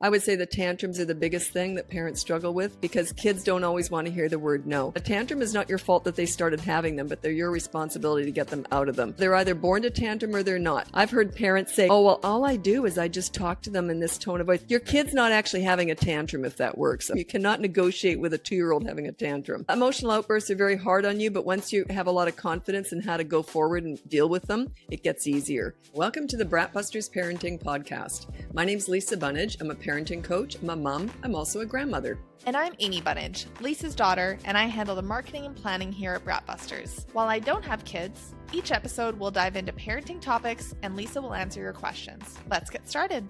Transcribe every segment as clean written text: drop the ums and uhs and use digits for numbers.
I would say the tantrums are the biggest thing that parents struggle with because kids don't always want to hear the word no. A tantrum is not your fault that they started having them, but they're your responsibility to get them out of them. They're either born to tantrum or they're not. I've heard parents say, oh, well, all I do is I just talk to them in this tone of voice. Your kid's not actually having a tantrum if that works. You cannot negotiate with a 2-year-old having a tantrum. Emotional outbursts are very hard on you, but once you have a lot of confidence in how to go forward and deal with them, it gets easier. Welcome to the Bratbusters Parenting Podcast. My name's Lisa Bunnage. I'm a parenting coach. I'm a mom. I'm also a grandmother. And I'm Amy Bunnage, Lisa's daughter, and I handle the marketing and planning here at Bratbusters. While I don't have kids, each episode will dive into parenting topics and Lisa will answer your questions. Let's get started.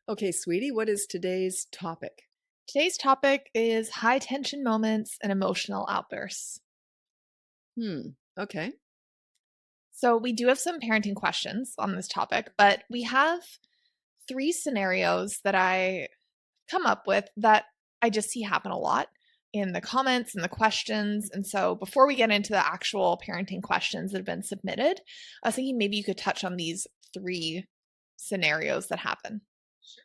Okay, sweetie, what is today's topic? Today's topic is high tension moments and emotional outbursts. Okay. So we do have some parenting questions on this topic, but we have 3 scenarios that I come up with that I just see happen a lot in the comments and the questions. And so before we get into the actual parenting questions that have been submitted, I was thinking maybe you could touch on these 3 scenarios that happen. Sure.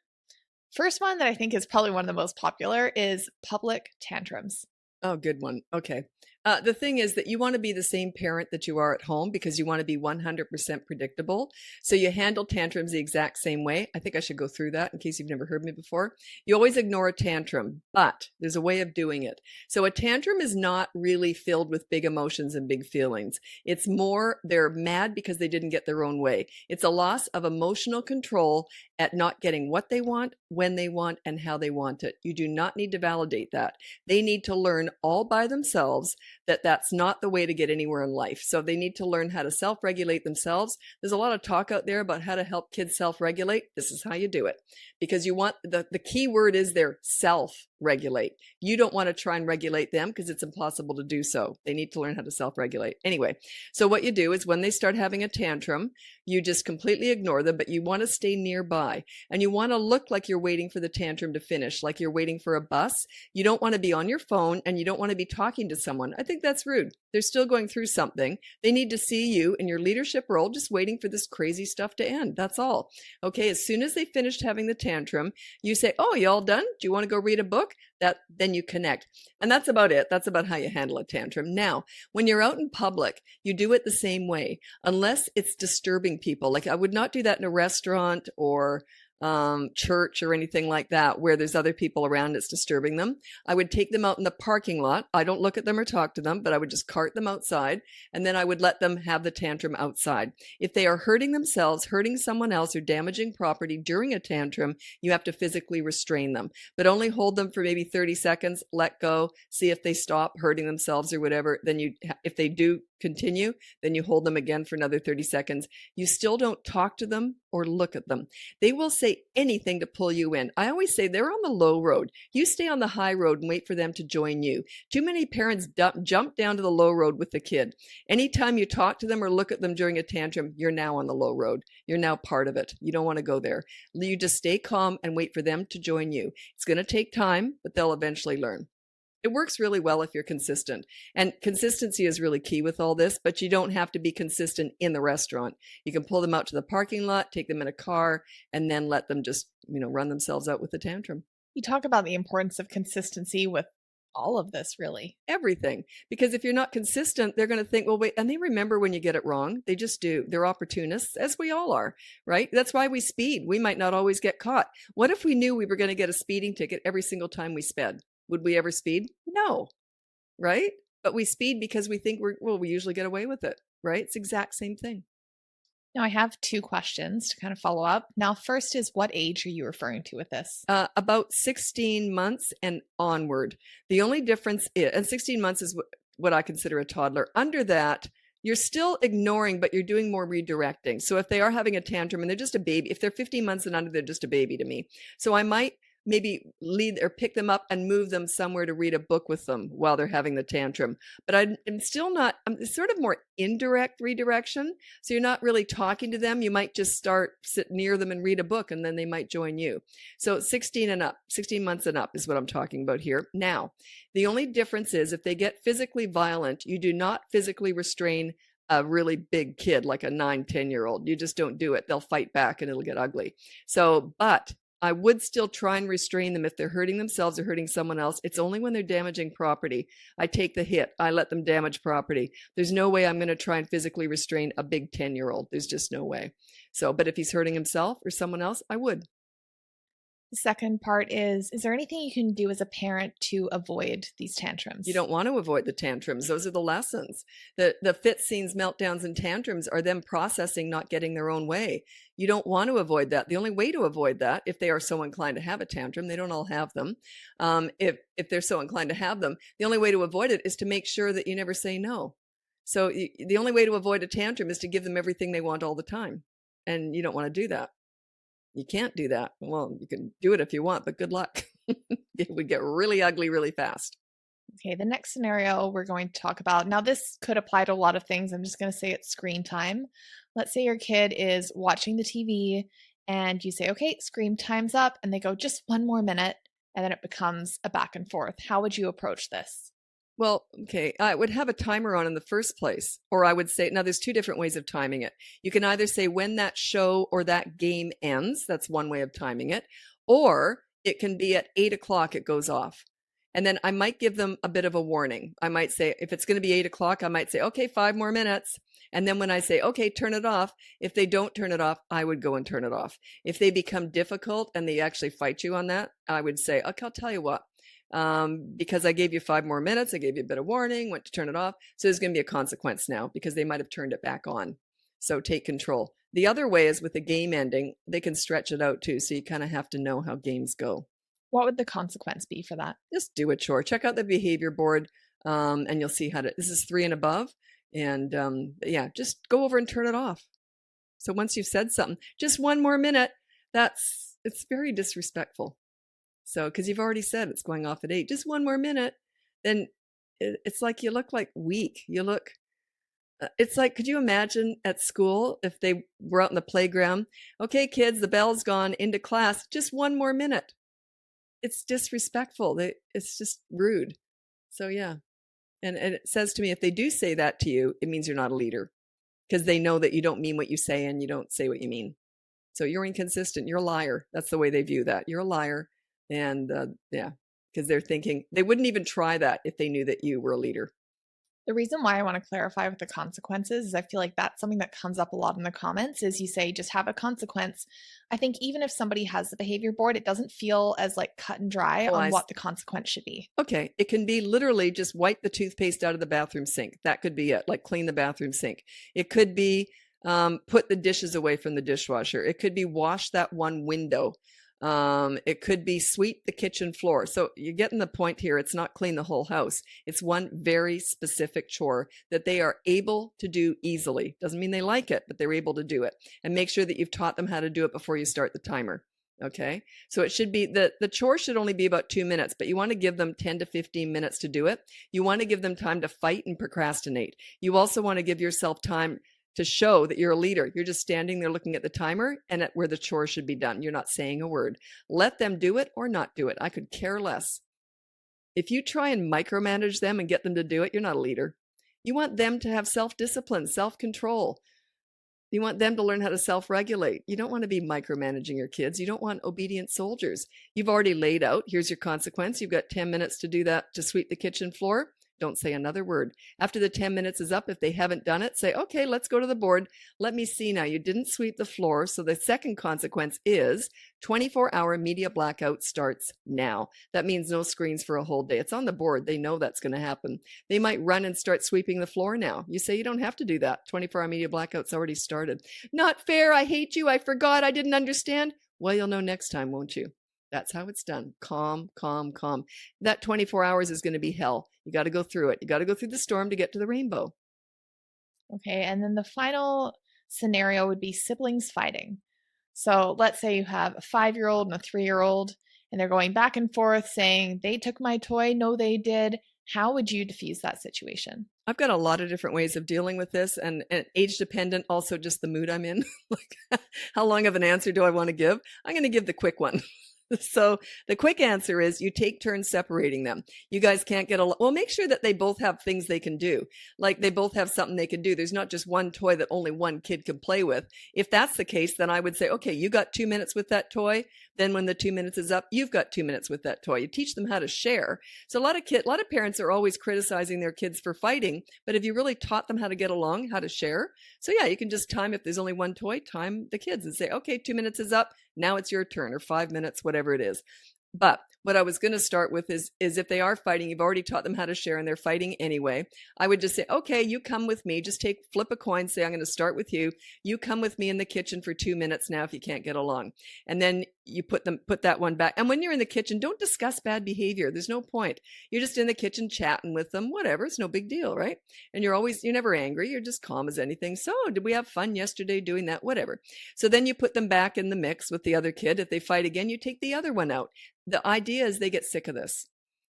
First one that I think is probably one of the most popular is public tantrums. Oh, good one. Okay. The thing is that you want to be the same parent that you are at home because you want to be 100% predictable. So you handle tantrums the exact same way. I think I should go through that in case you've never heard me before. You always ignore a tantrum, but there's a way of doing it. So a tantrum is not really filled with big emotions and big feelings. It's more they're mad because they didn't get their own way. It's a loss of emotional control at not getting what they want, when they want, and how they want it. You do not need to validate that. They need to learn all by themselves that that's not the way to get anywhere in life. So they need to learn how to self-regulate themselves. There's a lot of talk out there about how to help kids self-regulate. This is how you do it. Because you want, the key word is their self-regulate. You don't want to try and regulate them because it's impossible to do so. They need to learn how to self-regulate. Anyway, so what you do is when they start having a tantrum, you just completely ignore them, but you want to stay nearby. And you want to look like you're waiting for the tantrum to finish, like you're waiting for a bus. You don't want to be on your phone and you don't want to be talking to someone. I think that's rude. They're still going through something. They need to see you in your leadership role, just waiting for this crazy stuff to end. That's all. Okay. As soon as they finished having the tantrum, you say, oh, you all done? Do you want to go read a book? Then you connect. And that's about it. That's about how you handle a tantrum. Now, when you're out in public, you do it the same way, unless it's disturbing people. Like I would not do that in a restaurant or church or anything like that where there's other people around it's disturbing them. I would take them out in the parking lot. I don't look at them or talk to them, but I would just cart them outside and then I would let them have the tantrum outside. If they are hurting themselves, hurting someone else, or damaging property during a tantrum, you have to physically restrain them, but only hold them for maybe 30 seconds, let go, see if they stop hurting themselves or whatever. Then if they do continue, then you hold them again for another 30 seconds. You still don't talk to them or look at them. They will say anything to pull you in. I always say they're on the low road. You stay on the high road and wait for them to join you. Too many parents jump down to the low road with the kid. Anytime you talk to them or look at them during a tantrum, you're now on the low road. You're now part of it. You don't want to go there. You just stay calm and wait for them to join you. It's going to take time, but they'll eventually learn. It works really well if you're consistent. And consistency is really key with all this, but you don't have to be consistent in the restaurant. You can pull them out to the parking lot, take them in a car, and then let them just, run themselves out with the tantrum. You talk about the importance of consistency with all of this, really. Everything. Because if you're not consistent, they're going to think, well, wait, and they remember when you get it wrong. They just do. They're opportunists, as we all are, right? That's why we speed. We might not always get caught. What if we knew we were going to get a speeding ticket every single time we sped? Would we ever speed? No, right? But we speed because we think we usually get away with it, right? It's the exact same thing. Now I have 2 questions to kind of follow up. Now, first is what age are you referring to with this? About 16 months and onward. The only difference is, and 16 months is what I consider a toddler. Under that, you're still ignoring, but you're doing more redirecting. So if they are having a tantrum and they're just a baby, if they're 15 months and under, they're just a baby to me. So I might maybe lead or pick them up and move them somewhere to read a book with them while they're having the tantrum. But I'm sort of more indirect redirection. So you're not really talking to them. You might just sit near them and read a book, and then they might join you. So 16 months and up is what I'm talking about here. Now, the only difference is if they get physically violent, you do not physically restrain a really big kid like a 9, 10-year-old. You just don't do it. They'll fight back and it'll get ugly. So, but I would still try and restrain them if they're hurting themselves or hurting someone else. It's only when they're damaging property. I take the hit. I let them damage property. There's no way I'm going to try and physically restrain a big 10-year-old. There's just no way. So, but if he's hurting himself or someone else, I would. The second part is there anything you can do as a parent to avoid these tantrums? You don't want to avoid the tantrums. Those are the lessons. The fit scenes, meltdowns, and tantrums are them processing not getting their own way. You don't want to avoid that. The only way to avoid that, if they are so inclined to have a tantrum, they don't all have them. If they're so inclined to have them, the only way to avoid it is to make sure that you never say no. So the only way to avoid a tantrum is to give them everything they want all the time. And you don't want to do that. You can't do that. Well, you can do it if you want, but good luck. It would get really ugly really fast. Okay, the next scenario we're going to talk about. Now, this could apply to a lot of things. I'm just going to say it's screen time. Let's say your kid is watching the TV and you say, okay, screen time's up, and they go, just one more minute, and then it becomes a back and forth. How would you approach this? Well, okay, I would have a timer on in the first place, or I would say, now there's two different ways of timing it. You can either say when that show or that game ends, that's one way of timing it, or it can be at 8 o'clock, it goes off. And then I might give them a bit of a warning. I might say, if it's going to be 8 o'clock, I might say, okay, 5 more minutes. And then when I say, okay, turn it off, if they don't turn it off, I would go and turn it off. If they become difficult and they actually fight you on that, I would say, okay, I'll tell you what. Because I gave you 5 more minutes, I gave you a bit of warning, went to turn it off. So there's going to be a consequence now because they might have turned it back on. So take control. The other way is with the game ending, they can stretch it out too. So you kind of have to know how games go. What would the consequence be for that? Just do a chore. Check out the behavior board, and you'll see how to. This is 3 and above, and yeah, just go over and turn it off. So once you've said something, just 1 more minute. It's very disrespectful. So, because you've already said it's going off at 8, just 1 more minute, then it's like you look like weak. You look, it's like, could you imagine at school if they were out in the playground? Okay, kids, the bell's gone, into class, just 1 more minute. It's disrespectful. It's just rude. So, yeah. And it says to me, if they do say that to you, it means you're not a leader because they know that you don't mean what you say and you don't say what you mean. So you're inconsistent. You're a liar. That's the way they view that. You're a liar. And yeah, because they're thinking they wouldn't even try that if they knew that you were a leader. The reason why I want to clarify with the consequences is I feel like that's something that comes up a lot in the comments is you say just have a consequence. I think even if somebody has the behavior board, it doesn't feel as like cut and dry on what the consequence should be. Okay, it can be literally just wipe the toothpaste out of the bathroom sink. That could be it, like clean the bathroom sink. It could be put the dishes away from the dishwasher. It could be wash that one window. It could be sweep the kitchen floor. So you're getting the point here. It's not clean the whole house. It's one very specific chore that they are able to do easily. Doesn't mean they like it, but they're able to do it. And make sure that you've taught them how to do it before you start the timer. Okay. So it should be the chore should only be about 2 minutes, but you want to give them 10 to 15 minutes to do it. You want to give them time to fight and procrastinate. You also want to give yourself time to show that you're a leader. You're just standing there looking at the timer and at where the chore should be done. You're not saying a word. Let them do it or not do it. I could care less. If you try and micromanage them and get them to do it, you're not a leader. You want them to have self-discipline, self-control. You want them to learn how to self-regulate. You don't want to be micromanaging your kids. You don't want obedient soldiers. You've already laid out, here's your consequence. You've got 10 minutes to do that, to sweep the kitchen floor. Don't say another word. After the 10 minutes is up, if they haven't done it, say, okay, let's go to the board. Let me see now. You didn't sweep the floor. So the second consequence is 24-hour media blackout starts now. That means no screens for a whole day. It's on the board. They know that's going to happen. They might run and start sweeping the floor now. You say you don't have to do that. 24-hour media blackout's already started. Not fair. I hate you. I forgot. I didn't understand. Well, you'll know next time, won't you? That's how it's done. Calm, calm, calm. That 24 hours is going to be hell. You got to go through it. You got to go through the storm to get to the rainbow. Okay, and then the final scenario would be siblings fighting. So let's say you have a 5-year-old and a 3-year-old, and they're going back and forth saying, they took my toy, no, they did. How would you diffuse that situation? I've got a lot of different ways of dealing with this, and age dependent, also just the mood I'm in. Like, how long of an answer do I want to give? I'm going to give the quick one. So the quick answer is you take turns separating them. You guys can't get along. Well, make sure that they both have things they can do. Like they both have something they can do. There's not just one toy that only one kid can play with. If that's the case, then I would say, okay, you got 2 minutes with that toy. Then when the 2 minutes is up, you've got 2 minutes with that toy. You teach them how to share. So a lot of parents are always criticizing their kids for fighting, but have you really taught them how to get along, how to share? So yeah, you can just time, if there's only one toy, time the kids and say, okay, 2 minutes is up. Now it's your turn, or 5 minutes, whatever it is. But what I was going to start with is if they are fighting, you've already taught them how to share and they're fighting anyway. I would just say, okay, you come with me. Just flip a coin. Say, I'm going to start with you. You come with me in the kitchen for 2 minutes now if you can't get along. And then you put that one back. And when you're in the kitchen, don't discuss bad behavior. There's no point. You're just in the kitchen chatting with them, whatever. It's no big deal, right? And you're never angry. You're just calm as anything. So did we have fun yesterday doing that? Whatever. So then you put them back in the mix with the other kid. If they fight again, you take the other one out. The idea is they get sick of this.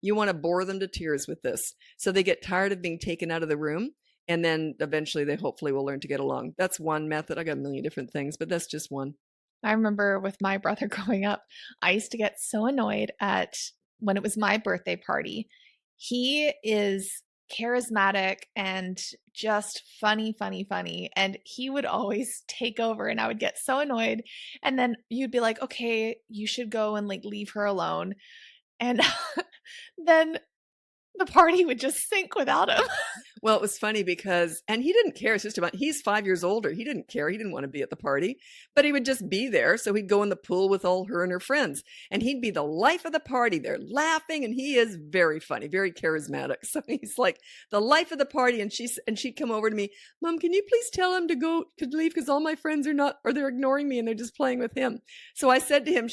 You want to bore them to tears with this. So they get tired of being taken out of the room. And then eventually they hopefully will learn to get along. That's one method. I got a million different things, but that's just one. I remember with my brother growing up, I used to get so annoyed at when it was my birthday party. He is charismatic and just funny, funny, funny. And he would always take over and I would get so annoyed. And then you'd be like, okay, you should go and like leave her alone. And then the party would just sink without him. Well, it was funny because, and he didn't care. It's just about, he's 5 years older. He didn't care. He didn't want to be at the party, but he would just be there. So he'd go in the pool with all her and her friends and he'd be the life of the party. They're laughing and he is very funny, very charismatic. So he's like the life of the party. And she'd come over to me, Mom, can you please tell him to leave? Cause all my friends they're ignoring me and they're just playing with him. So I said to him,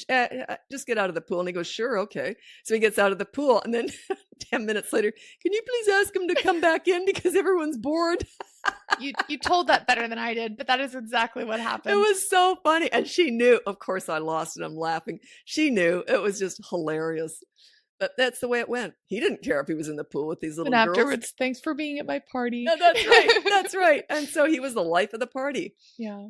just get out of the pool. And he goes, sure. Okay. So he gets out of the pool and then 10 minutes later, can you please ask him to come back in because everyone's bored? You told that better than I did, but that is exactly what happened. It was so funny. And she knew, of course I lost it. I'm laughing. She knew. It was just hilarious. But that's the way it went. He didn't care if he was in the pool with these little girls. And afterwards, thanks for being at my party. No, that's right. That's right. And so he was the life of the party. Yeah.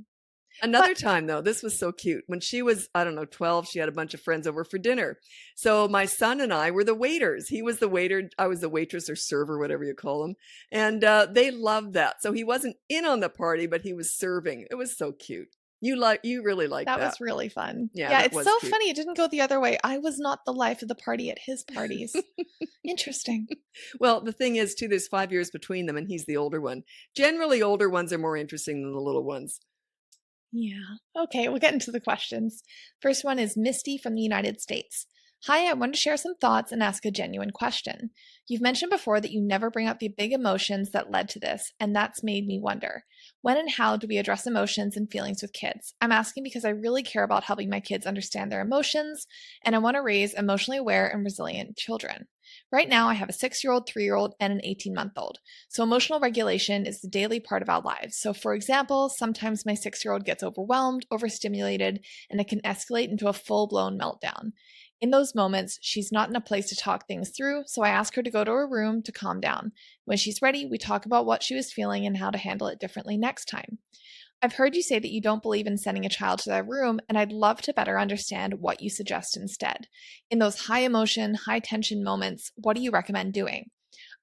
Another time, though, this was so cute. When she was, 12, she had a bunch of friends over for dinner. So my son and I were the waiters. He was the waiter. I was the waitress or server, whatever you call them. And they loved that. So he wasn't in on the party, but he was serving. It was so cute. You really liked that. That was really fun. Yeah, it's so cute. funny. It didn't go the other way. I was not the life of the party at his parties. Interesting. Well, the thing is, too, there's 5 years between them, and he's the older one. Generally, older ones are more interesting than the little ones. Yeah. Okay, we'll get into the questions. First one is Misty from the United States. Hi, I want to share some thoughts and ask a genuine question. You've mentioned before that you never bring up the big emotions that led to this, and that's made me wonder. When and how do we address emotions and feelings with kids? I'm asking because I really care about helping my kids understand their emotions, and I want to raise emotionally aware and resilient children. Right now, I have a 6-year-old, 3-year-old, and an 18-month-old. So emotional regulation is the daily part of our lives. So for example, sometimes my 6-year-old gets overwhelmed, overstimulated, and it can escalate into a full-blown meltdown. In those moments, she's not in a place to talk things through, so I ask her to go to her room to calm down. When she's ready, we talk about what she was feeling and how to handle it differently next time. I've heard you say that you don't believe in sending a child to their room, and I'd love to better understand what you suggest instead. In those high emotion, high tension moments, what do you recommend doing?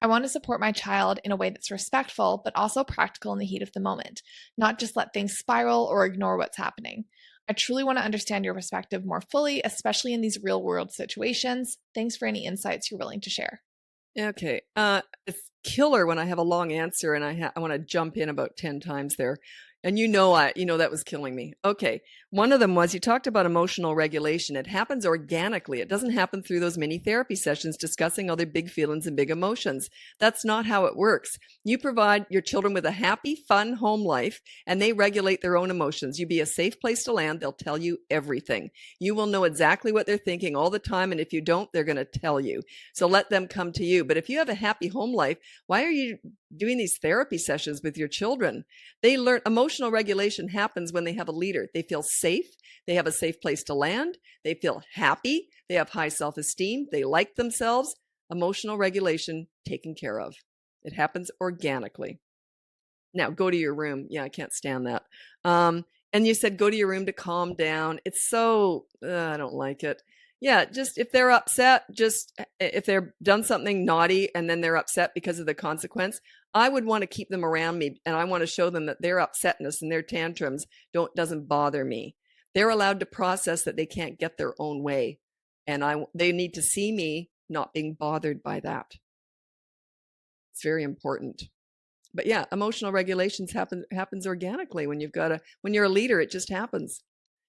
I want to support my child in a way that's respectful, but also practical in the heat of the moment, not just let things spiral or ignore what's happening. I truly want to understand your perspective more fully, especially in these real-world situations. Thanks for any insights you're willing to share. Okay. It's killer when I have a long answer and I want to jump in about 10 times there. And that was killing me. Okay. One of them was you talked about emotional regulation. It happens organically. It doesn't happen through those mini therapy sessions discussing all their big feelings and big emotions. That's not how it works. You provide your children with a happy, fun home life and they regulate their own emotions. You be a safe place to land. They'll tell you everything. You will know exactly what they're thinking all the time. And if you don't, they're going to tell you. So let them come to you. But if you have a happy home life, why are you doing these therapy sessions with your children? They learn emotional regulation happens when they have a leader. They feel safe. They have a safe place to land. They feel happy. They have high self-esteem. They like themselves. Emotional regulation taken care of. It happens organically. Now go to your room. Yeah, I can't stand that. And you said go to your room to calm down. It's so, I don't like it. Yeah, just if they're upset, just if they've done something naughty and then they're upset because of the consequence, I would want to keep them around me and I want to show them that their upsetness and their tantrums doesn't bother me. They're allowed to process that they can't get their own way. And they need to see me not being bothered by that. It's very important. But yeah, emotional regulations happens organically when you're a leader, it just happens.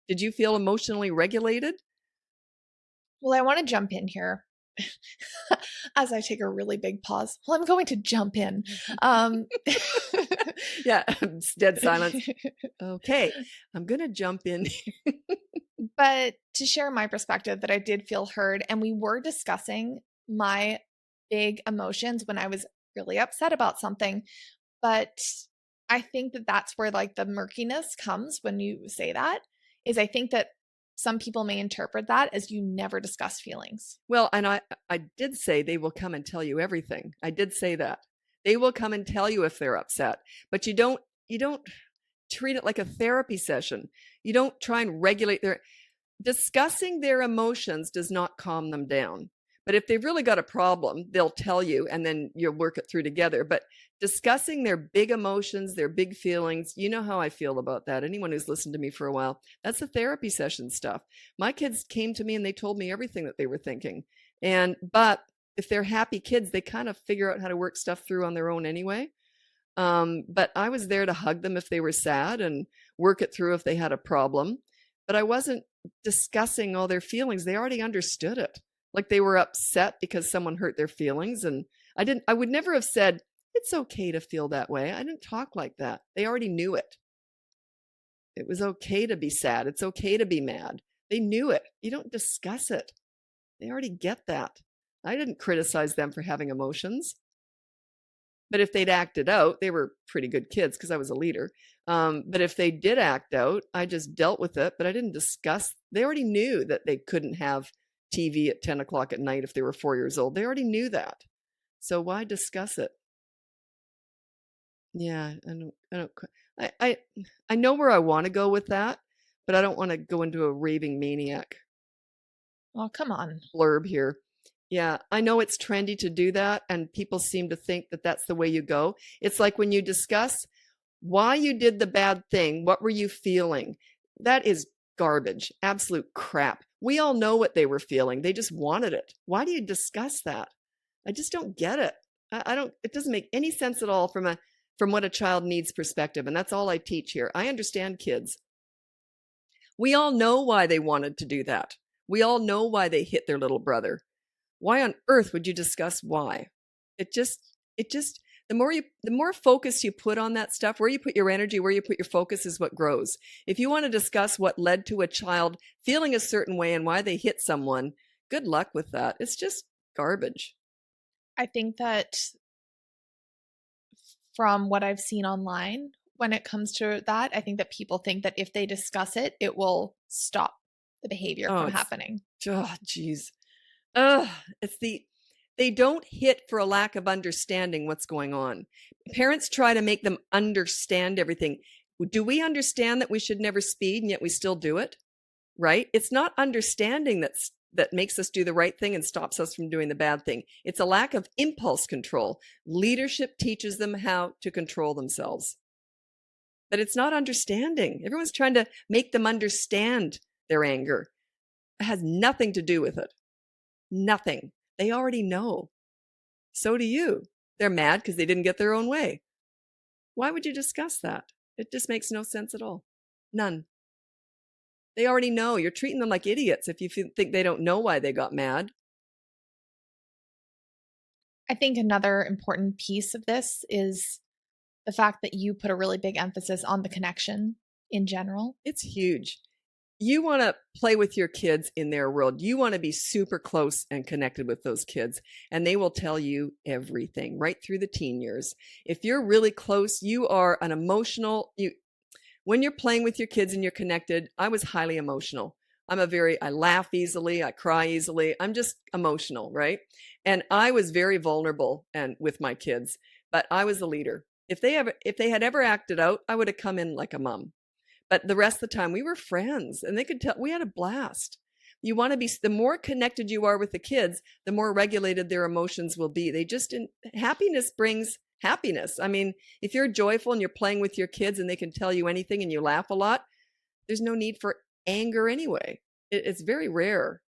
Did you feel emotionally regulated? Well, I want to jump in here as I take a really big pause. Well, I'm going to jump in. Yeah, dead silence. Okay, I'm going to jump in. But to share my perspective, that I did feel heard, and we were discussing my big emotions when I was really upset about something. But I think that that's where like the murkiness comes when you say that, is I think that some people may interpret that as you never discuss feelings. Well, and I did say they will come and tell you everything. I did say that. They will come and tell you if they're upset, but you don't treat it like a therapy session. You don't try and regulate discussing their emotions does not calm them down. But if they've really got a problem, they'll tell you and then you'll work it through together. But discussing their big emotions, their big feelings, you know how I feel about that. Anyone who's listened to me for a while, that's the therapy session stuff. My kids came to me and they told me everything that they were thinking. But if they're happy kids, they kind of figure out how to work stuff through on their own anyway. But I was there to hug them if they were sad and work it through if they had a problem. But I wasn't discussing all their feelings. They already understood it. Like they were upset because someone hurt their feelings. And I would never have said, it's okay to feel that way. I didn't talk like that. They already knew it. It was okay to be sad. It's okay to be mad. They knew it. You don't discuss it. They already get that. I didn't criticize them for having emotions. But if they'd acted out, they were pretty good kids because I was a leader. But if they did act out, I just dealt with it. But I didn't discuss. They already knew that they couldn't have TV at 10 o'clock at night if they were 4 years old. They already knew that. So why discuss it? Yeah, I know where I want to go with that, but I don't want to go into a raving maniac Oh, come on. blurb here. Yeah, I know it's trendy to do that, and people seem to think that that's the way you go. It's like when you discuss why you did the bad thing, what were you feeling? That is garbage, absolute crap. We all know what they were feeling. They just wanted it. Why do you discuss that? I just don't get it. I don't, it doesn't make any sense at all from what a child needs perspective. And that's all I teach here. I understand kids. We all know why they wanted to do that. We all know why they hit their little brother. Why on earth would you discuss why? It just the more focus you put on that stuff, where you put your energy, where you put your focus is what grows. If you want to discuss what led to a child feeling a certain way and why they hit someone, good luck with that. It's just garbage. I think that from what I've seen online, when it comes to that, I think that people think that if they discuss it, it will stop the behavior Oh, from happening. Oh, geez. It's they don't hit for a lack of understanding what's going on. Parents try to make them understand everything. Do we understand that we should never speed and yet we still do it? Right? It's not understanding that makes us do the right thing and stops us from doing the bad thing. It's a lack of impulse control. Leadership teaches them how to control themselves. But it's not understanding. Everyone's trying to make them understand their anger. It has nothing to do with it. Nothing. They already know. So do you. They're mad because they didn't get their own way. Why would you discuss that? It just makes no sense at all. None. They already know. You're treating them like idiots if you think they don't know why they got mad. I think another important piece of this is the fact that you put a really big emphasis on the connection in general. It's huge. You want to play with your kids in their world. You want to be super close and connected with those kids, and they will tell you everything right through the teen years. If you're really close, you are an emotional, when you're playing with your kids and you're connected, I was highly emotional. I laugh easily, I cry easily. I'm just emotional, right? And I was very vulnerable and with my kids, but I was the leader. If they had ever acted out, I would have come in like a mom. But the rest of the time we were friends and they could tell we had a blast. You want to be, the more connected you are with the kids, the more regulated their emotions will be. Happiness brings happiness. I mean, if you're joyful and you're playing with your kids and they can tell you anything and you laugh a lot, there's no need for anger anyway. It's very rare.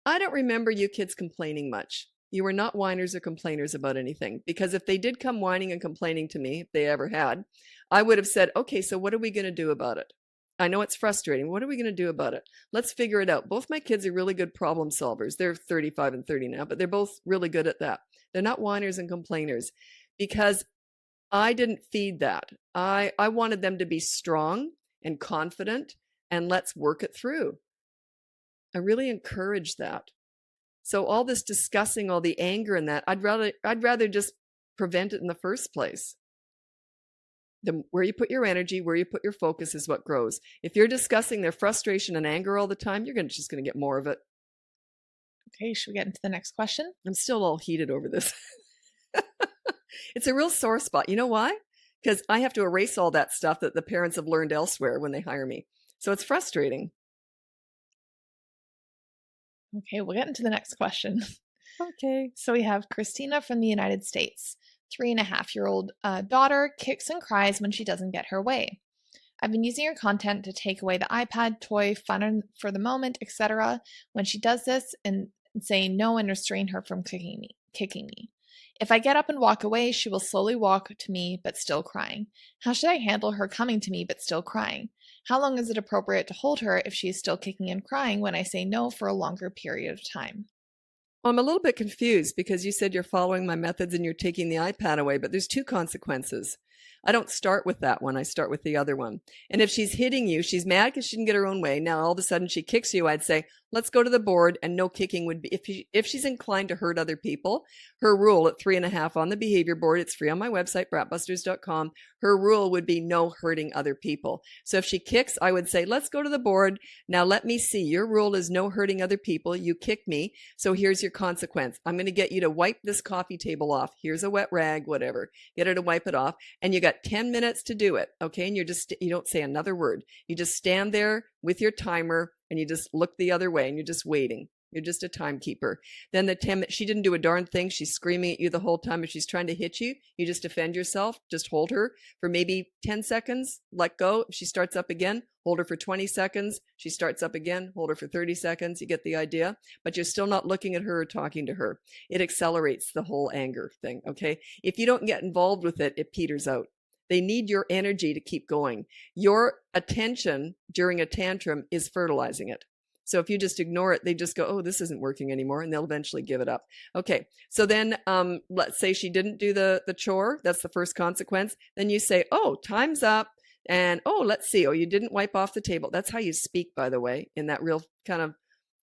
I don't remember you kids complaining much. You were not whiners or complainers about anything, because if they did come whining and complaining to me, if they ever had, I would have said, okay, so what are we going to do about it? I know it's frustrating. What are we going to do about it? Let's figure it out. Both my kids are really good problem solvers. They're 35 and 30 now, but they're both really good at that. They're not whiners and complainers, because I didn't feed that. I wanted them to be strong and confident, and let's work it through. I really encourage that. So all this discussing, all the anger and that, I'd rather just prevent it in the first place. Where you put your energy, where you put your focus is what grows. If you're discussing their frustration and anger all the time, you're just going to get more of it. Okay, should we get into the next question? I'm still all heated over this. It's a real sore spot. You know why? Because I have to erase all that stuff that the parents have learned elsewhere when they hire me. So it's frustrating. Okay, we'll get into the next question. Okay. So we have Christina from the United States. 3.5-year-old daughter kicks and cries when she doesn't get her way. I've been using your content to take away the iPad, toy, fun for the moment, etc. when she does this, and saying no and restrain her from kicking me. If I get up and walk away, she will slowly walk to me but still crying. How should I handle her coming to me but still crying? How long is it appropriate to hold her if she is still kicking and crying when I say no for a longer period of time? Well, I'm a little bit confused, because you said you're following my methods and you're taking the iPad away, but there's two consequences. I don't start with that one. I start with the other one. And if she's hitting you, she's mad because she didn't get her own way. Now, all of a sudden she kicks you. I'd say, let's go to the board, and no kicking would be, if she's inclined to hurt other people, her rule at 3.5 on the behavior board, it's free on my website, bratbusters.com. Her rule would be no hurting other people. So if she kicks, I would say, let's go to the board. Now let me see. Your rule is no hurting other people. You kicked me. So here's your consequence. I'm going to get you to wipe this coffee table off. Here's a wet rag, whatever. Get her to wipe it off. And you got 10 minutes to do it. Okay. And you don't say another word. You just stand there with your timer and you just look the other way and you're just waiting. You're just a timekeeper. Then the 10 minutes, she didn't do a darn thing. She's screaming at you the whole time. If she's trying to hit you, you just defend yourself. Just hold her for maybe 10 seconds, let go. If she starts up again, hold her for 20 seconds. She starts up again, hold her for 30 seconds. You get the idea, but you're still not looking at her or talking to her. It accelerates the whole anger thing. Okay. If you don't get involved with it, it peters out. They need your energy to keep going. Your attention during a tantrum is fertilizing it. So if you just ignore it, they just go, oh, this isn't working anymore, and they'll eventually give it up. Okay, so then let's say she didn't do the chore. That's the first consequence. Then you say, oh, time's up. And, oh, let's see. Oh, you didn't wipe off the table. That's how you speak, by the way, in that real kind of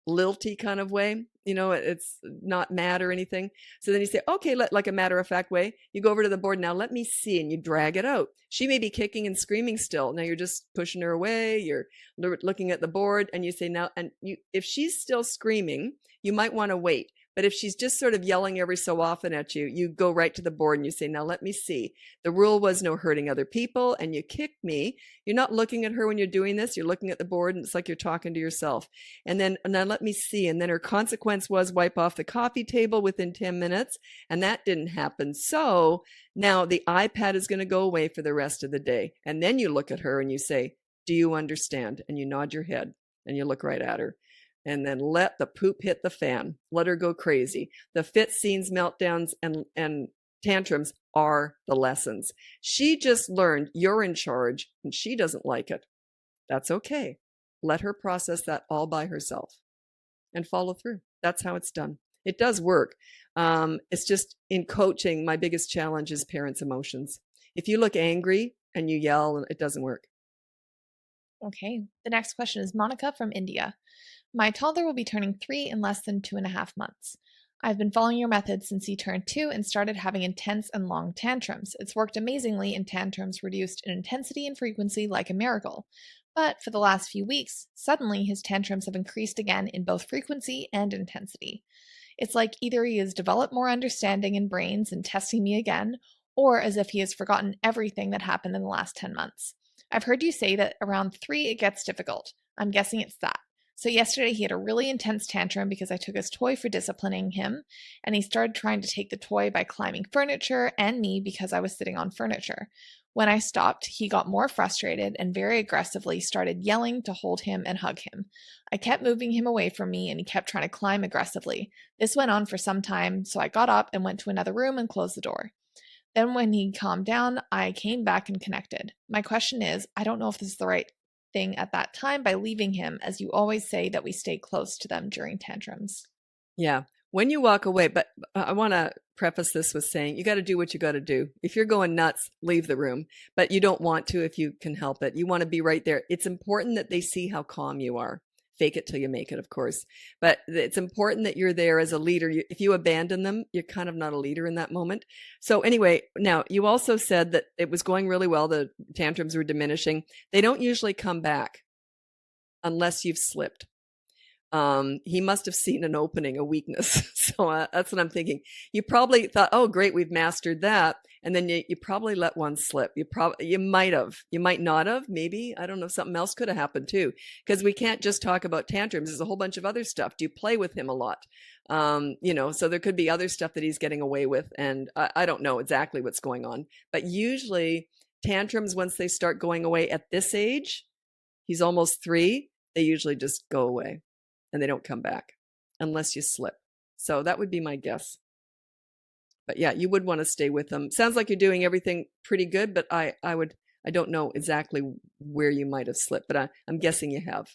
lilty kind of way. You know, it's not mad or anything. So then you say, okay, like a matter of fact way, you go over to the board. Now let me see. And you drag it out. She may be kicking and screaming still. Now you're just pushing her away. You're looking at the board and you say now, and if she's still screaming, you might want to wait. But if she's just sort of yelling every so often at you, you go right to the board and you say, now let me see. The rule was no hurting other people, and you kicked me. You're not looking at her when you're doing this. You're looking at the board, and it's like you're talking to yourself. And then, now let me see. And then her consequence was wipe off the coffee table within 10 minutes, and that didn't happen. So now the iPad is going to go away for the rest of the day. And then you look at her and you say, do you understand? And you nod your head and you look right at her. And then let the poop hit the fan. Let her go crazy. The fit scenes, meltdowns, and tantrums are the lessons. She just learned you're in charge and she doesn't like it. That's okay. Let her process that all by herself and follow through. That's how it's done. It does work. It's just in coaching, my biggest challenge is parents' emotions. If you look angry and you yell, it doesn't work. Okay. The next question is Monica from India. My toddler will be turning 3 in less than 2.5 months. I've been following your method since he turned 2 and started having intense and long tantrums. It's worked amazingly, and tantrums reduced in intensity and frequency like a miracle. But for the last few weeks, suddenly his tantrums have increased again in both frequency and intensity. It's like either he has developed more understanding and brains and testing me again, or as if he has forgotten everything that happened in the last 10 months. I've heard you say that around 3 it gets difficult. I'm guessing it's that. So yesterday he had a really intense tantrum because I took his toy for disciplining him, and he started trying to take the toy by climbing furniture and me because I was sitting on furniture. When I stopped, he got more frustrated and very aggressively started yelling to hold him and hug him. I kept moving him away from me and he kept trying to climb aggressively. This went on for some time, so I got up and went to another room and closed the door. Then, when he calmed down, I came back and connected. My question is, I don't know if this is the right thing at that time by leaving him, as you always say that we stay close to them during tantrums. Yeah. When you walk away, but I want to preface this with saying you got to do what you got to do. If you're going nuts, leave the room, but you don't want to if you can help it. You want to be right there. It's important that they see how calm you are. Fake it till you make it, of course. But it's important that you're there as a leader. If you abandon them, you're kind of not a leader in that moment. So anyway, now you also said that it was going really well. The tantrums were diminishing. They don't usually come back unless you've slipped. He must have seen an opening, a weakness. So that's what I'm thinking. You probably thought, oh, great, we've mastered that. And then you probably let one slip. You might have, you might not have, maybe. I don't know. Something else could have happened too. Because we can't just talk about tantrums. There's a whole bunch of other stuff. Do you play with him a lot? So there could be other stuff that he's getting away with. And I don't know exactly what's going on. But usually tantrums, once they start going away at this age, he's almost 3, they usually just go away. And they don't come back unless you slip. So that would be my guess. But yeah, you would want to stay with them. Sounds like you're doing everything pretty good, but I don't know exactly where you might have slipped, but I'm guessing you have.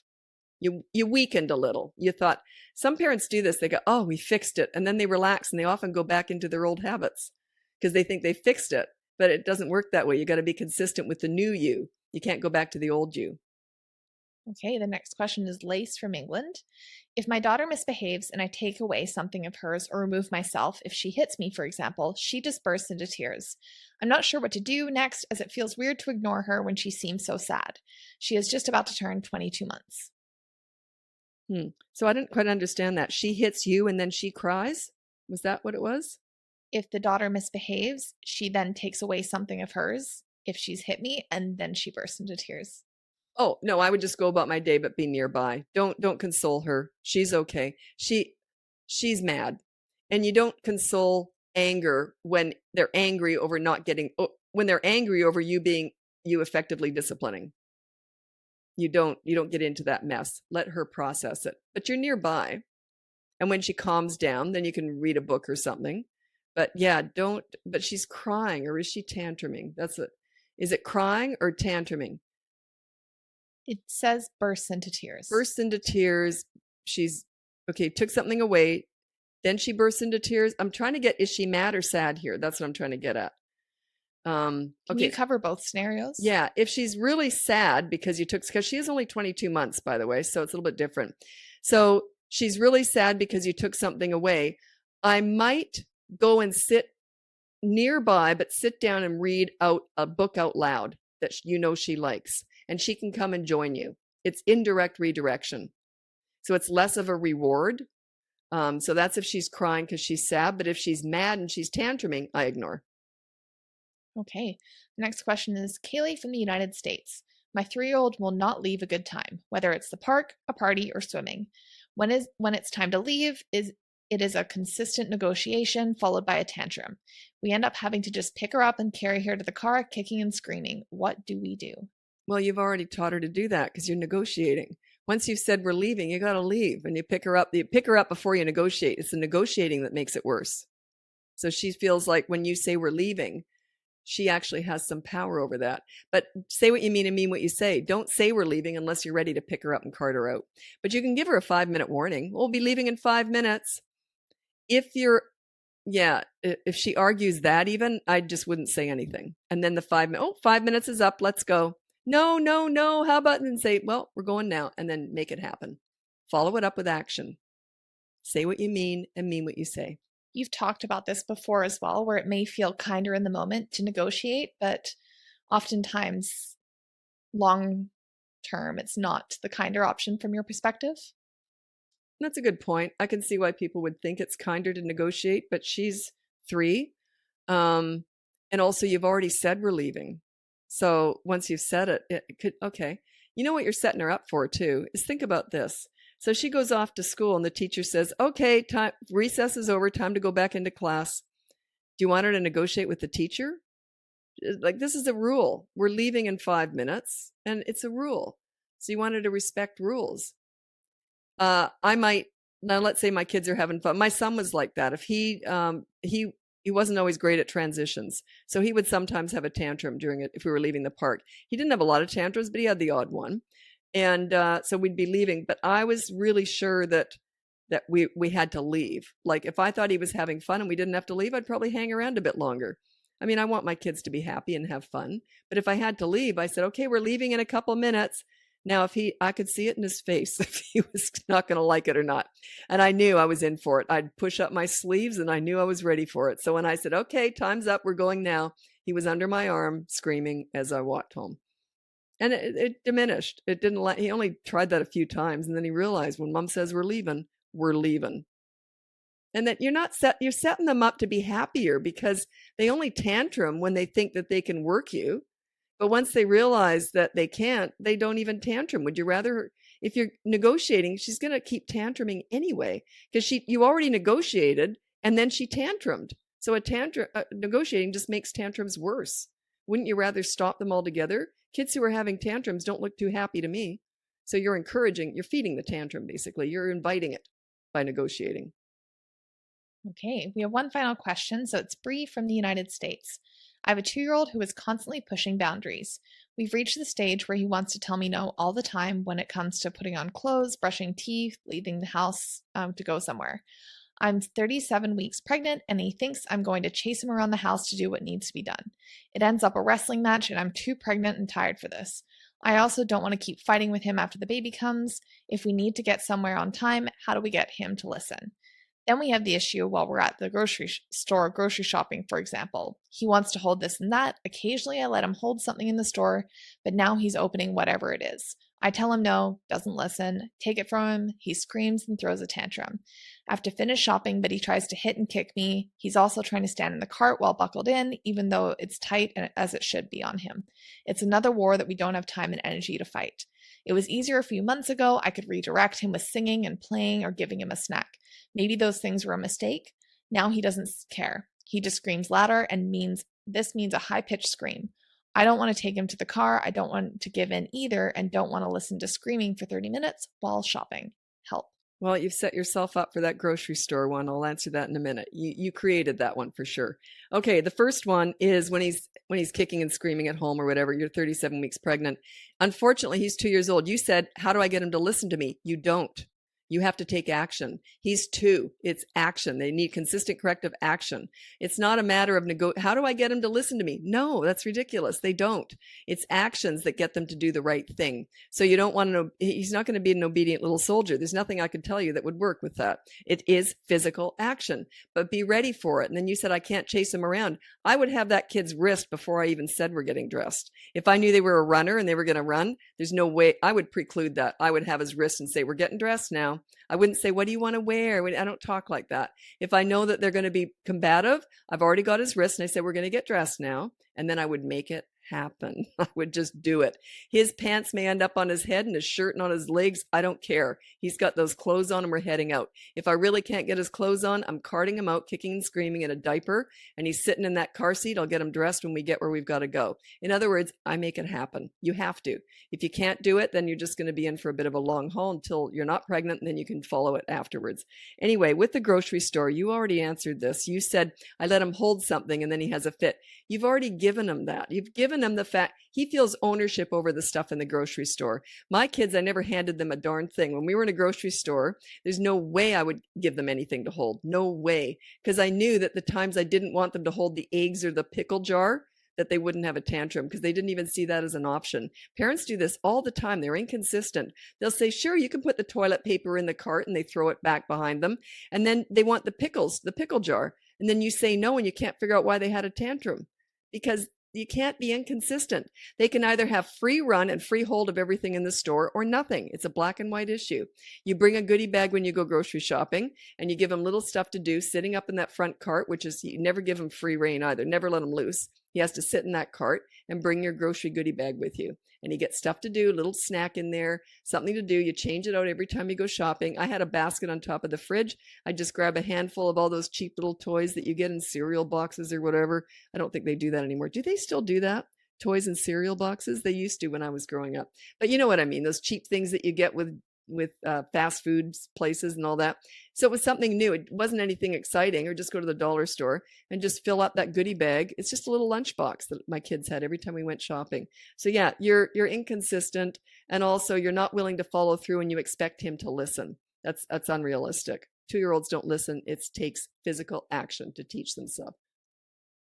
You weakened a little. You thought, some parents do this. They go, oh, we fixed it. And then they relax and they often go back into their old habits because they think they fixed it, but it doesn't work that way. You got to be consistent with the new you. You can't go back to the old you. Okay, the next question is Lace from England. If my daughter misbehaves and I take away something of hers or remove myself, if she hits me, for example, she just bursts into tears. I'm not sure what to do next as it feels weird to ignore her when she seems so sad. She is just about to turn 22 months. So I didn't quite understand that. She hits you and then she cries? Was that what it was? If the daughter misbehaves, she then takes away something of hers if she's hit me, and then she bursts into tears. Oh, no, I would just go about my day, but be nearby. Don't console her. She's okay. She's mad. And you don't console anger when they're angry over not getting, when they're angry over you effectively disciplining. You don't get into that mess. Let her process it. But you're nearby. And when she calms down, then you can read a book or something. But yeah, but she's crying, or is she tantruming? Is it crying or tantruming? It says bursts into tears. Bursts into tears. She's okay, took something away. Then she bursts into tears. I'm trying to get, is she mad or sad here? That's what I'm trying to get at. Can you cover both scenarios? Yeah. If she's really sad because she is only 22 months, by the way, so it's a little bit different. So she's really sad because you took something away. I might go and sit nearby, but sit down and read out a book out loud that she likes. And she can come and join you. It's indirect redirection. So it's less of a reward. So that's if she's crying because she's sad. But if she's mad and she's tantruming, I ignore. Okay. The next question is Kaylee from the United States. My 3-year-old will not leave a good time, whether it's the park, a party, or swimming. When it's time to leave, it is a consistent negotiation followed by a tantrum. We end up having to just pick her up and carry her to the car, kicking and screaming. What do we do? Well, you've already taught her to do that because you're negotiating. Once you've said we're leaving, you got to leave, and you pick her up. You pick her up before you negotiate. It's the negotiating that makes it worse. So she feels like when you say we're leaving, she actually has some power over that. But say what you mean and mean what you say. Don't say we're leaving unless you're ready to pick her up and cart her out. But you can give her a 5-minute warning. We'll be leaving in 5 minutes. If she argues that even, I just wouldn't say anything. And then the 5 minutes is up. Let's go. No. How about, and say, well, we're going now, and then make it happen. Follow it up with action. Say what you mean and mean what you say. You've talked about this before as well, where it may feel kinder in the moment to negotiate, but oftentimes long term, it's not the kinder option from your perspective. That's a good point. I can see why people would think it's kinder to negotiate, but she's 3. And also you've already said we're leaving. So once you've said it, it could, okay. You know what you're setting her up for too, is think about this. So she goes off to school and the teacher says, okay, time, recess is over, time to go back into class. Do you want her to negotiate with the teacher? Like, this is a rule. We're leaving in 5 minutes and it's a rule. So you want her to respect rules. I might, now let's say my kids are having fun. My son was like that. If he wasn't always great at transitions. So he would sometimes have a tantrum during it if we were leaving the park. He didn't have a lot of tantrums, but he had the odd one. And so we'd be leaving, but I was really sure that we had to leave. Like, if I thought he was having fun and we didn't have to leave, I'd probably hang around a bit longer. I mean, I want my kids to be happy and have fun, but if I had to leave, I said, okay, we're leaving in a couple minutes. Now, I could see it in his face if he was not going to like it or not. And I knew I was in for it. I'd push up my sleeves and I knew I was ready for it. So when I said, okay, time's up, we're going now, he was under my arm screaming as I walked home. And it diminished. It didn't he only tried that a few times. And then he realized when mom says we're leaving, we're leaving. And that you're setting them up to be happier, because they only tantrum when they think that they can work you. But once they realize that they can't, they don't even tantrum. Would you rather, if you're negotiating, she's going to keep tantruming anyway, because you already negotiated and then she tantrumed. So negotiating just makes tantrums worse. Wouldn't you rather stop them altogether? Kids who are having tantrums don't look too happy to me. So you're feeding the tantrum, basically. You're inviting it by negotiating. Okay, we have one final question. So it's Bree from the United States. I have a 2-year-old who is constantly pushing boundaries. We've reached the stage where he wants to tell me no all the time when it comes to putting on clothes, brushing teeth, leaving the house to go somewhere. I'm 37 weeks pregnant and he thinks I'm going to chase him around the house to do what needs to be done. It ends up a wrestling match and I'm too pregnant and tired for this. I also don't want to keep fighting with him after the baby comes. If we need to get somewhere on time, how do we get him to listen? Then we have the issue while we're at the grocery store, grocery shopping, for example. He wants to hold this and that. Occasionally I let him hold something in the store, but now he's opening whatever it is. I tell him no, doesn't listen, take it from him, he screams and throws a tantrum. I have to finish shopping, but he tries to hit and kick me. He's also trying to stand in the cart while buckled in, even though it's tight as it should be on him. It's another war that we don't have time and energy to fight. It was easier a few months ago. I could redirect him with singing and playing or giving him a snack. Maybe those things were a mistake. Now he doesn't care. He just screams louder and this means a high-pitched scream. I don't want to take him to the car. I don't want to give in either and don't want to listen to screaming for 30 minutes while shopping. Help. Well, you've set yourself up for that grocery store one. I'll answer that in a minute. You created that one for sure. Okay, the first one is when he's kicking and screaming at home or whatever. You're 37 weeks pregnant. Unfortunately, he's 2 years old. You said, how do I get him to listen to me? You don't. You have to take action. He's 2. It's action. They need consistent corrective action. It's not a matter of how do I get him to listen to me? No, that's ridiculous. They don't. It's actions that get them to do the right thing. So you don't want to know, he's not going to be an obedient little soldier. There's nothing I could tell you that would work with that. It is physical action, but be ready for it. And then you said, I can't chase him around. I would have that kid's wrist before I even said we're getting dressed. If I knew they were a runner and they were going to run, there's no way I would preclude that. I would have his wrist and say, we're getting dressed now. I wouldn't say, what do you want to wear? I don't talk like that. If I know that they're going to be combative, I've already got his wrist and I said, we're going to get dressed now. And then I would make it happen. I would just do it. His pants may end up on his head and his shirt and on his legs. I don't care. He's got those clothes on and we're heading out. If I really can't get his clothes on, I'm carting him out, kicking and screaming in a diaper, and he's sitting in that car seat. I'll get him dressed when we get where we've got to go. In other words, I make it happen. You have to. If you can't do it, then you're just going to be in for a bit of a long haul until you're not pregnant, and then you can follow it afterwards. Anyway, with the grocery store, you already answered this. You said, I let him hold something and then he has a fit. You've already given him that. You've given him the fact he feels ownership over the stuff in the grocery store. My kids, I never handed them a darn thing. When we were in a grocery store, there's no way I would give them anything to hold. No way. Because I knew that the times I didn't want them to hold the eggs or the pickle jar, that they wouldn't have a tantrum because they didn't even see that as an option. Parents do this all the time. They're inconsistent. They'll say, sure, you can put the toilet paper in the cart, and they throw it back behind them. And then they want the pickles, the pickle jar. And then you say no, and you can't figure out why they had a tantrum, because you can't be inconsistent. They can either have free run and free hold of everything in the store or nothing. It's a black and white issue. You bring a goodie bag when you go grocery shopping, and you give them little stuff to do sitting up in that front cart, which is, you never give them free rein either. Never let them loose. He has to sit in that cart and bring your grocery goodie bag with you. And you get stuff to do, a little snack in there, something to do. You change it out every time you go shopping. I had a basket on top of the fridge. I just grab a handful of all those cheap little toys that you get in cereal boxes or whatever. I don't think they do that anymore. Do they still do that? Toys in cereal boxes? They used to when I was growing up. But you know what I mean, those cheap things that you get with fast food places and all that. So it was something new. It wasn't anything exciting, or just go to the dollar store and just fill up that goodie bag. It's just a little lunchbox that my kids had every time we went shopping. So yeah, you're inconsistent, and also you're not willing to follow through, and you expect him to listen. That's unrealistic. 2-year-olds don't listen. It takes physical action to teach them stuff.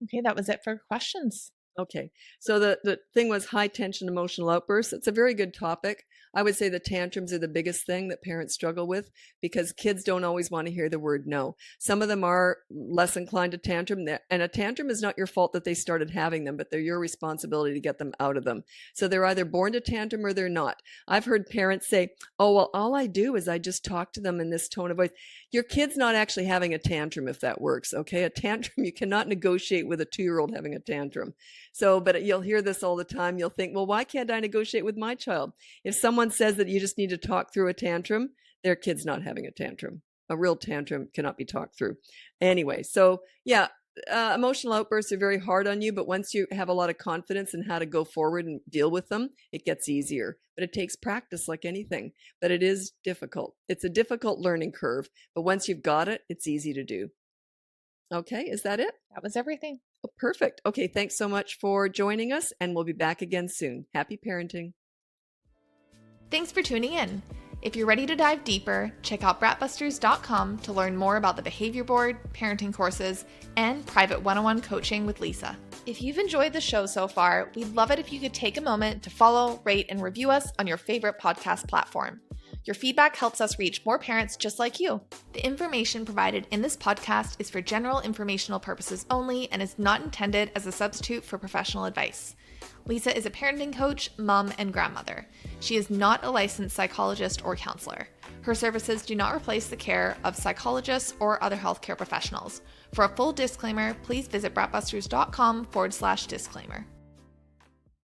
Okay, that was it for questions. Okay. So the thing was high tension emotional outbursts. It's a very good topic. I would say the tantrums are the biggest thing that parents struggle with, because kids don't always want to hear the word no. Some of them are less inclined to tantrum, and a tantrum is not your fault that they started having them, but they're your responsibility to get them out of them. So they're either born to tantrum or they're not. I've heard parents say, oh, well, all I do is I just talk to them in this tone of voice. Your kid's not actually having a tantrum if that works, okay? A tantrum, you cannot negotiate with a 2-year-old having a tantrum. So, but you'll hear this all the time. You'll think, well, why can't I negotiate with my child? If someone says that you just need to talk through a tantrum, their kid's not having a tantrum. A real tantrum cannot be talked through. Anyway, so yeah, emotional outbursts are very hard on you, but once you have a lot of confidence in how to go forward and deal with them, it gets easier. But it takes practice like anything. But it is difficult. It's a difficult learning curve, but once you've got it, it's easy to do. Okay, is that it? That was everything. Oh, perfect. Okay, thanks so much for joining us, and we'll be back again soon. Happy parenting. Thanks for tuning in. If you're ready to dive deeper, check out bratbusters.com to learn more about the behavior board, parenting courses, and private one-on-one coaching with Lisa. If you've enjoyed the show so far, we'd love it if you could take a moment to follow, rate, and review us on your favorite podcast platform. Your feedback helps us reach more parents just like you. The information provided in this podcast is for general informational purposes only and is not intended as a substitute for professional advice. Lisa is a parenting coach, mom, and grandmother. She is not a licensed psychologist or counselor. Her services do not replace the care of psychologists or other healthcare professionals. For a full disclaimer, please visit bratbusters.com/disclaimer.